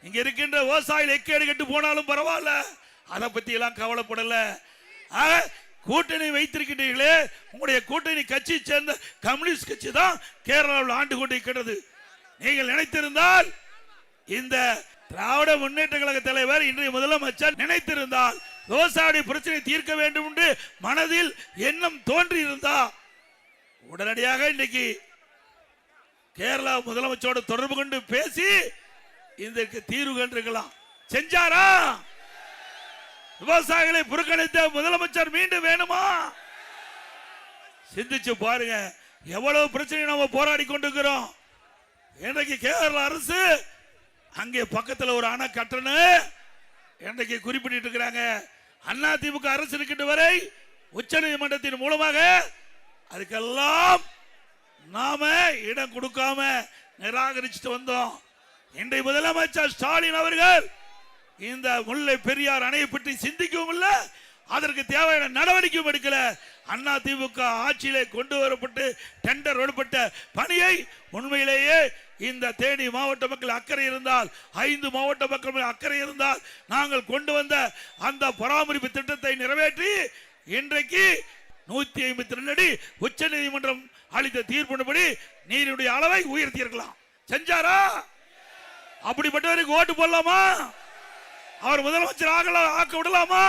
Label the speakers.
Speaker 1: இங்க இருக்கின்ற விவசாயிகள் எக்கேடு கெட்டு போனாலும் பரவாயில்ல, அதை பத்தி எல்லாம் கவலைப்படல. கூட்டணி வைத்திருக்கின்றீர்களே, உங்களுடைய கூட்டணி கட்சி சேர்ந்த கம்யூனிஸ்ட் கட்சி தான் கேரளாவில் ஆண்டு கொண்டிருக்கிறது. நீங்கள் நினைத்திருந்தால், இந்த திராவிட முன்னேற்ற கழக தலைவர் இன்றைய முதலமைச்சர் நினைத்திருந்தால் விவசாய பிரச்சனை தீர்க்க வேண்டும் என்று மனதில் எண்ணம் தோன்றி இருந்தா உடனடியாக இன்றைக்கு கேரளா முதலமைச்சரோடு தொடர்பு கொண்டு பேசி இதற்கு தீர்வு கண்டிருக்கலாம். செஞ்சாரா? விவசாயிகளை புறக்கணித்த முதலமைச்சர் மீண்டும் வேணுமா? சிந்திச்சு பாருங்க, எவ்வளவு பிரச்சனை நம்ம போராடி கொண்டிருக்கிறோம். இன்றைக்கு கேரள அரசு அங்கே பக்கத்தில் ஒரு அணை கட்டணும் இன்றைக்கு குறிப்பிட்டு இருக்கிறாங்க. அதிமுக அரசு இருக்கின்ற வரை உச்ச நீதிமன்றத்தின் மூலமாக அதுக்கெல்லாம் நாம இடம் கொடுக்காம நிராகரிச்சுட்டு வந்தோம். இன்றைய முதலமைச்சர் ஸ்டாலின் அவர்கள் இந்த முல்லை பெரியார் அணையை பற்றி சிந்திக்கவும் இல்லை, அதற்கு தேவையான நடவடிக்கையும் எடுக்கல. அதிமுக ஆட்சியிலே கொண்டு வரப்பட்டு டெண்டர் விடப்பட்ட பணியை உண்மையிலேயே இந்த தேனி மாவட்ட மக்கள் அக்கறை இருந்தால், 5 மாவட்ட மக்கள் அக்கறை இருந்தால், நாங்கள் கொண்டு வந்த அந்த பராமரிப்பு திட்டத்தை நிறைவேற்றி இன்றைக்கு 152 அடி உச்ச நீதிமன்றம் அளித்த தீர்ப்பின்படி நீருடைய அளவை உயர்த்தி இருக்கலாம். செஞ்சாரா? அப்படிப்பட்டவருக்கு ஓட்டு போடலாமா? அவர் முதலமைச்சர் ஆக்க விடலாமா?